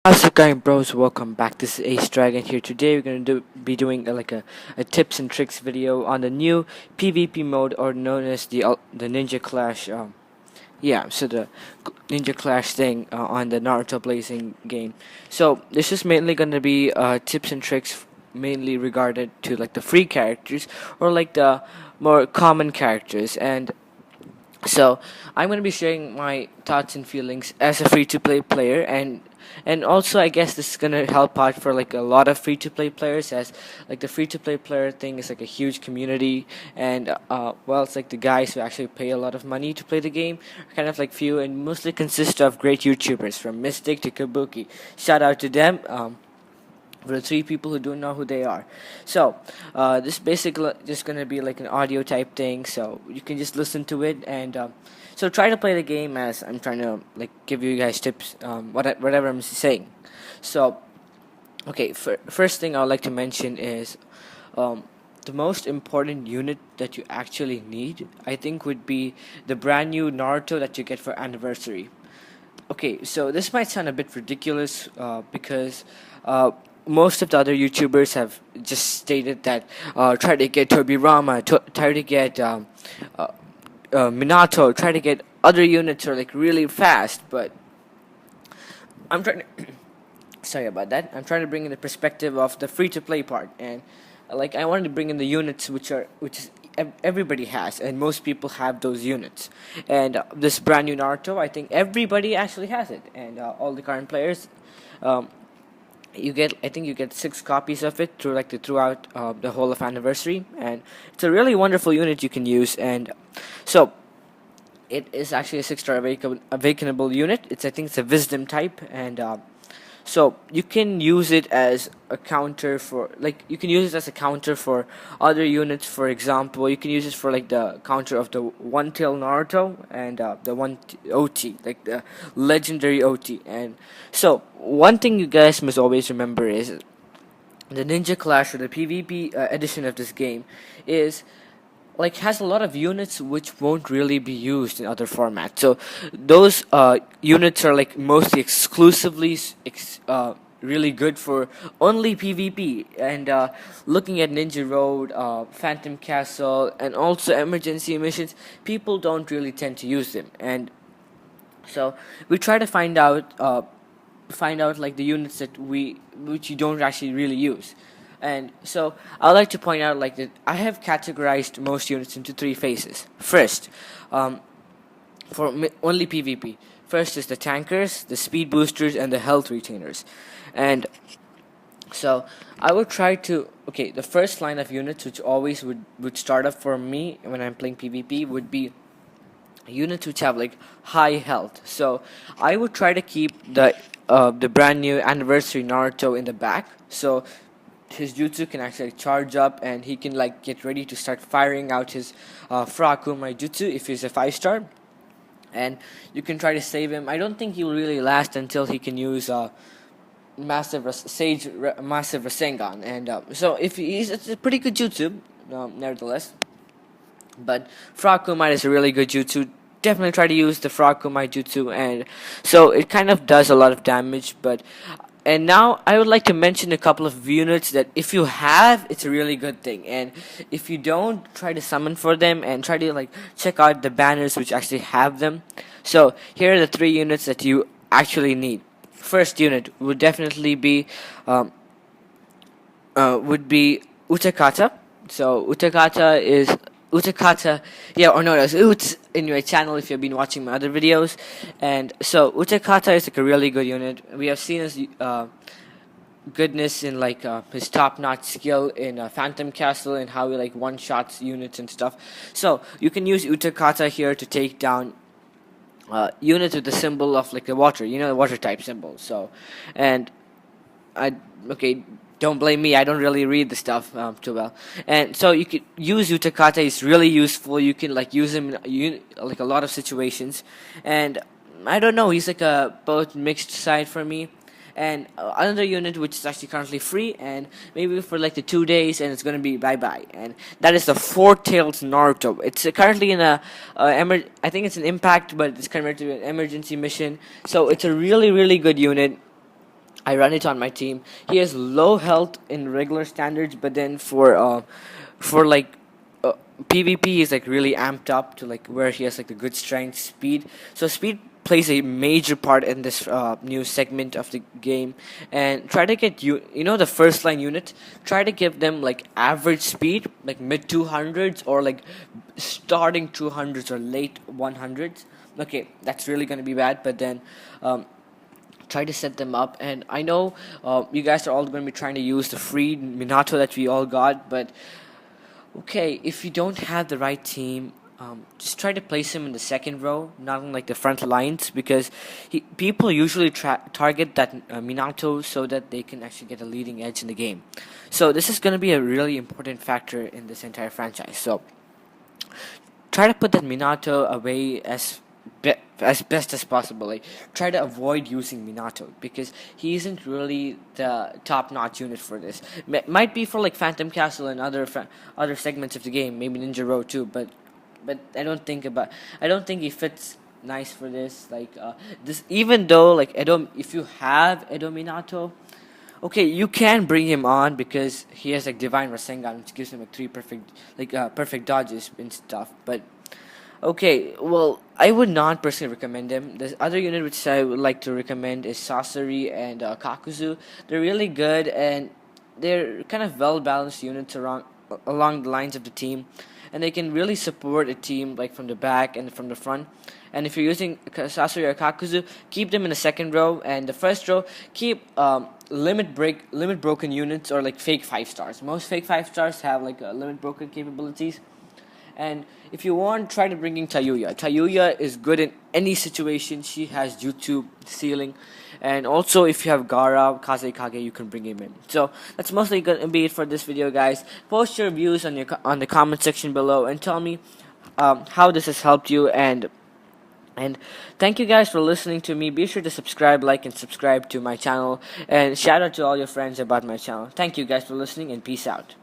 How's it going, bros? Welcome back. This is Ace Dragon here. Today we're gonna be doing a tips and tricks video on the new PvP mode, or known as the Ninja Clash. So the Ninja Clash thing on the Naruto Blazing game. So this is mainly gonna be tips and tricks, mainly regarded to like the free characters or like the more common characters. And so I'm going to be sharing my thoughts and feelings as a free-to-play player, and also I guess this is going to help out for like a lot of free-to-play players, as like the free-to-play player thing is like a huge community. And well, it's like the guys who actually pay a lot of money to play the game are kind of like few, and mostly consist of great YouTubers from Mystic to Kabuki. Shout out to them. For the three people who don't know who they are. So this basically just gonna be like an audio type thing, so you can just listen to it. And so try to play the game as I'm trying to like give you guys tips, whatever I'm saying. So okay, first thing I would like to mention is the most important unit that you actually need, I think, would be the brand new Naruto that you get for anniversary. Okay, so this might sound a bit ridiculous because most of the other YouTubers have just stated that try to get Tobirama, try to get Minato, try to get other units are like really fast. But I'm trying to sorry about that. I'm trying to bring in the perspective of the free to play part, and like I wanted to bring in the units which is everybody has, and most people have those units. And this brand new Naruto, I think everybody actually has it, and all the current players. I think you get 6 copies of it throughout the whole of anniversary, and it's a really wonderful unit you can use. And so it is actually a 6-star awakenable unit. I think it's a wisdom type. And so you can use it as a counter for other units. For example, you can use it for like the counter of the one tail Naruto and the one OT, like the legendary OT. And so one thing you guys must always remember is the Ninja Clash, or the PvP edition of this game, is like has a lot of units which won't really be used in other formats. So those units are like mostly exclusively really good for only PvP. And looking at Ninja Road, Phantom Castle, and also emergency missions, people don't really tend to use them. And so we try to find out like the units which you don't actually really use. And so I would like to point out like that I have categorized most units into 3 phases. First, only PvP. First is the tankers, the speed boosters, and the health retainers. And so I would try to the first line of units which always would start up for me when I'm playing PvP would be units which have like high health. So I would try to keep the brand new anniversary Naruto in the back, so his jutsu can actually charge up, and he can like get ready to start firing out his Furakumai jutsu if he's a 5-star. And you can try to save him. I don't think he'll really last until he can use massive Rasengan. And so if it's a pretty good jutsu, nevertheless. But Furakumai is a really good jutsu. Definitely try to use the Furakumai jutsu, and so it kind of does a lot of damage. And now I would like to mention a couple of units that if you have, it's a really good thing. And if you don't, try to summon for them and try to like check out the banners which actually have them. So here are the 3 units that you actually need. First unit would definitely be Utakata. So Utakata, yeah, or known as Uts in my channel if you've been watching my other videos. And so Utakata is like a really good unit. We have seen his goodness in like his top-notch skill in Phantom Castle, and how he like one-shots units and stuff. So you can use Utakata here to take down units with the symbol of like the water, the water type symbol. So, and don't blame me, I don't really read the stuff too well. And so you could use Utakata. He's really useful. You can like use him in like a lot of situations. And I don't know, he's like a both mixed side for me. And another unit which is actually currently free, and maybe for like the 2 days, and it's going to be bye-bye. And that is the 4-tailed Naruto. It's currently in I think it's an impact, but it's converted to an emergency mission. So it's a really, really good unit. I run it on my team. He has low health in regular standards, but then for like uh, PvP is like really amped up to like where he has like the good strength, speed. So speed plays a major part in this new segment of the game. And try to get you know the first line unit. Try to give them like average speed, like mid 200s or like starting 200s or late 100s. Okay, that's really gonna be bad. But then. Try to set them up, and I know you guys are all going to be trying to use the free Minato that we all got, but okay, if you don't have the right team, just try to place him in the second row, not on like the front lines, because people usually target that Minato so that they can actually get a leading edge in the game. So this is going to be a really important factor in this entire franchise. So try to put that Minato away as best as possible. Like, try to avoid using Minato because he isn't really the top-notch unit for this. Might be for like Phantom Castle and other segments of the game, maybe Ninja Row too. But I don't think he fits nice for this. Like this, even though like if you have Edo Minato. Okay, you can bring him on because he has like Divine Rasengan, which gives him like three perfect dodges and stuff. But okay, well, I would not personally recommend them. The other unit which I would like to recommend is Sasori and Kakuzu. They're really good and they're kind of well balanced units along the lines of the team, and they can really support a team like from the back and from the front. And if you're using Sasori or Kakuzu, keep them in the second row, and the first row keep limit broken units or like fake 5 stars. Most fake 5 stars have like limit broken capabilities. And if you want, try to bring in Tayuya. Tayuya is good in any situation. She has YouTube ceiling. And also, if you have Gaara, Kazekage, you can bring him in. So, that's mostly going to be it for this video, guys. Post your views on the comment section below and tell me how this has helped you. And thank you guys for listening to me. Be sure to subscribe, like, and subscribe to my channel. And shout out to all your friends about my channel. Thank you guys for listening, and peace out.